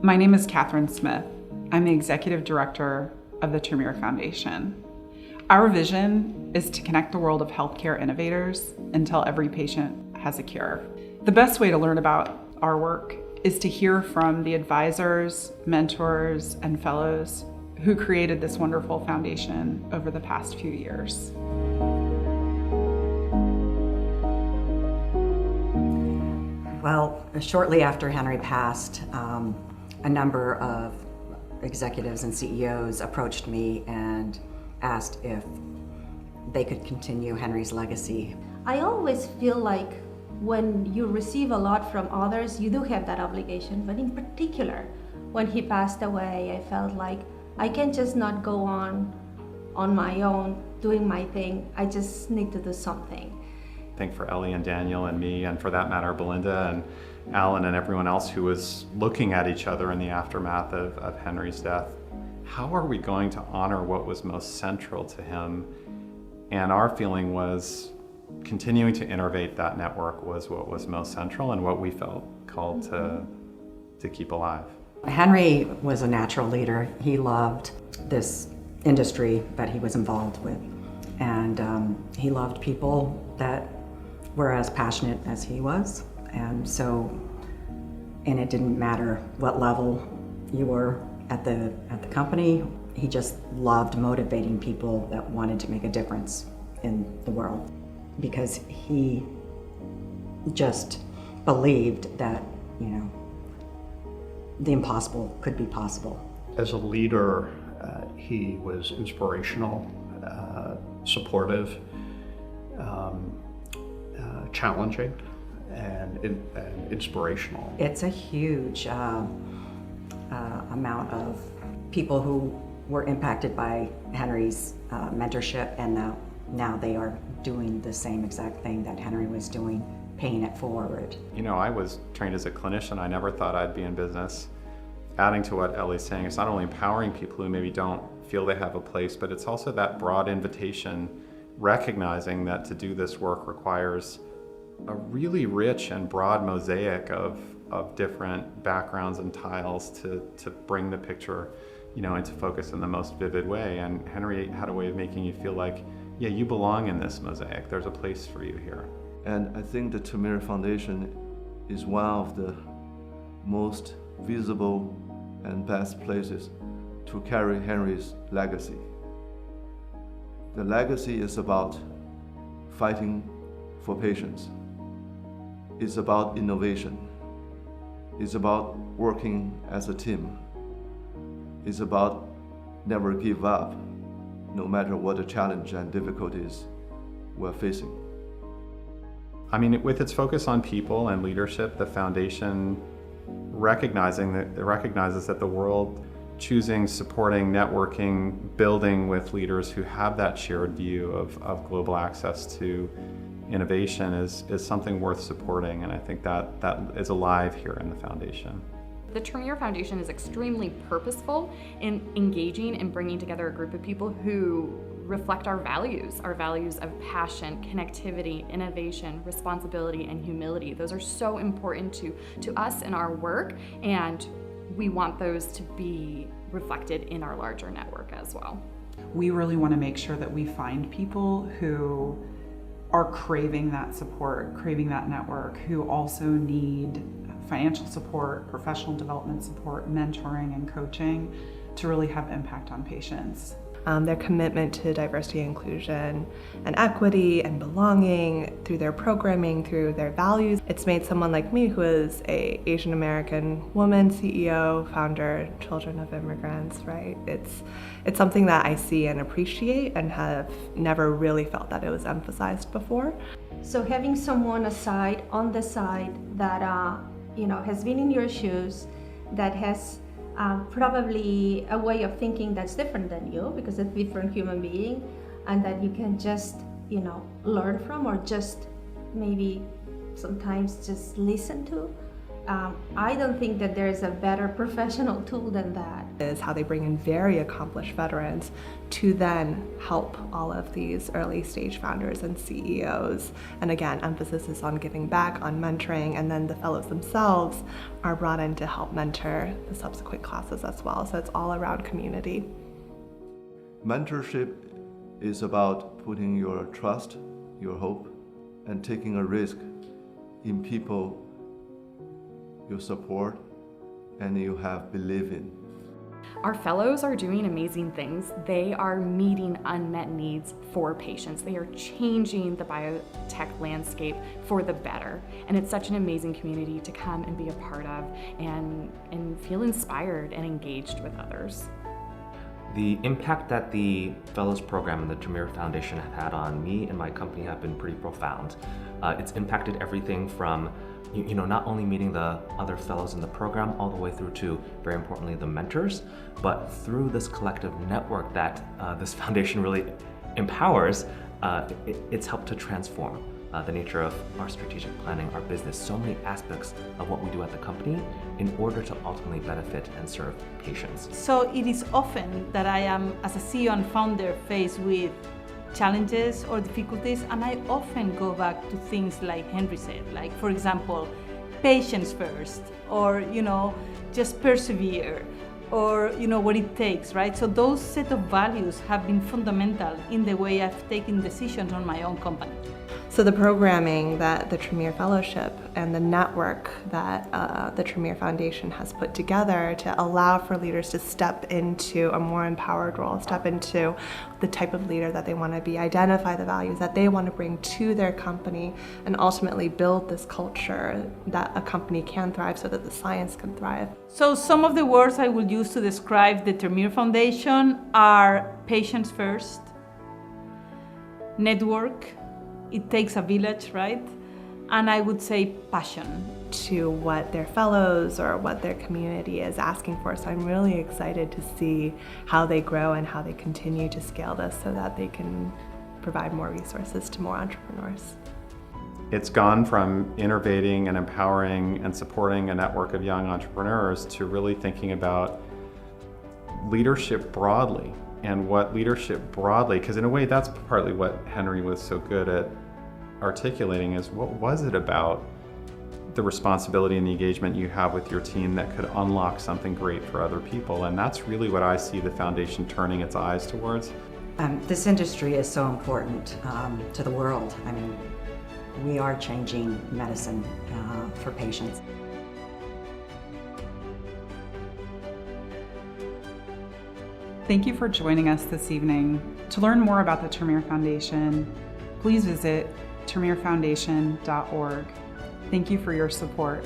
My name is Catherine Smith. I'm the Executive Director of the Termeer Foundation. Our vision is to connect the world of healthcare innovators until every patient has a cure. The best way to learn about our work is to hear from the advisors, mentors, and fellows who created this wonderful foundation over the past few years. Well, shortly after Henri passed, a number of executives and CEOs approached me and asked if they could continue Henri's legacy. I always feel like when you receive a lot from others, you do have that obligation, but in particular, when he passed away, I felt like I can't just not go on my own, doing my thing. I just need to do something. I think for Ellie and Daniel and me, and for that matter, Belinda and Alan and everyone else who was looking at each other in the aftermath of Henri's death, how are we going to honor what was most central to him? And our feeling was continuing to innovate that network was what was most central and what we felt called to keep alive. Henri was a natural leader. He loved this industry that he was involved with. And he loved people that were as passionate as he was. And it didn't matter what level you were at the company. He just loved motivating people that wanted to make a difference in the world, because he just believed that, the impossible could be possible. As a leader, he was inspirational, supportive, challenging, and inspirational. It's a huge amount of people who were impacted by Henri's mentorship, and now they are doing the same exact thing that Henri was doing, paying it forward. I was trained as a clinician. I never thought I'd be in business. Adding to what Ellie's saying, it's not only empowering people who maybe don't feel they have a place, but it's also that broad invitation, recognizing that to do this work requires a really rich and broad mosaic of different backgrounds and tiles to bring the picture, into focus in the most vivid way. And Henri had a way of making you feel like, yeah, you belong in this mosaic. There's a place for you here. And I think the Termeer Foundation is one of the most visible and best places to carry Henri's legacy. The legacy is about fighting for patients. It's about innovation. It's about working as a team. It's about never give up, no matter what the challenge and difficulties we're facing. With its focus on people and leadership, the foundation recognizes that the world choosing, supporting, networking, building with leaders who have that shared view of global access to innovation is something worth supporting, and I think that is alive here in the foundation. The Termeer Foundation is extremely purposeful in engaging and bringing together a group of people who reflect our values of passion, connectivity, innovation, responsibility, and humility. Those are so important to us in our work, and we want those to be reflected in our larger network as well. We really want to make sure that we find people who are craving that support, craving that network, who also need financial support, professional development support, mentoring and coaching to really have impact on patients. Their commitment to diversity, inclusion, and equity and belonging through their programming, through their values. It's made someone like me, who is an Asian American woman, CEO, founder, children of immigrants, right? It's something that I see and appreciate and have never really felt that it was emphasized before. So having someone on the side that has been in your shoes, that has probably a way of thinking that's different than you, because it's a different human being, and that you can just learn from, or just maybe sometimes just listen to, I don't think that there's a better professional tool than that. Is how they bring in very accomplished veterans to then help all of these early stage founders and CEOs. And again, emphasis is on giving back, on mentoring, and then the fellows themselves are brought in to help mentor the subsequent classes as well. So it's all around community. Mentorship is about putting your trust, your hope, and taking a risk in people you support and you have believe in. Our fellows are doing amazing things. They are meeting unmet needs for patients. They are changing the biotech landscape for the better. And it's such an amazing community to come and be a part of and feel inspired and engaged with others. The impact that the Fellows Program and the Termeer Foundation have had on me and my company have been pretty profound. It's impacted everything from not only meeting the other fellows in the program all the way through to, very importantly, the mentors, but through this collective network that this foundation really empowers, it's helped to transform the nature of our strategic planning, our business, so many aspects of what we do at the company in order to ultimately benefit and serve patients. So it is often that I am, as a CEO and founder, faced with challenges or difficulties, and I often go back to things like Henri said, like, for example, patients first, or just persevere, or what it takes, right? So those set of values have been fundamental in the way I've taken decisions on my own company. So the programming that the Termeer Fellowship and the network that the Termeer Foundation has put together to allow for leaders to step into a more empowered role, step into the type of leader that they want to be, identify the values that they want to bring to their company, and ultimately build this culture that a company can thrive so that the science can thrive. So some of the words I will use to describe the Termeer Foundation are patients first, network, it takes a village, right? And I would say passion. To what their fellows or what their community is asking for. So I'm really excited to see how they grow and how they continue to scale this so that they can provide more resources to more entrepreneurs. It's gone from innovating and empowering and supporting a network of young entrepreneurs to really thinking about leadership broadly, and what leadership broadly, because in a way that's partly what Henri was so good at articulating, is what was it about the responsibility and the engagement you have with your team that could unlock something great for other people. And that's really what I see the foundation turning its eyes towards. This industry is so important to the world. I mean, we are changing medicine for patients. Thank you for joining us this evening. To learn more about the Termeer Foundation, please visit termeerfoundation.org. Thank you for your support.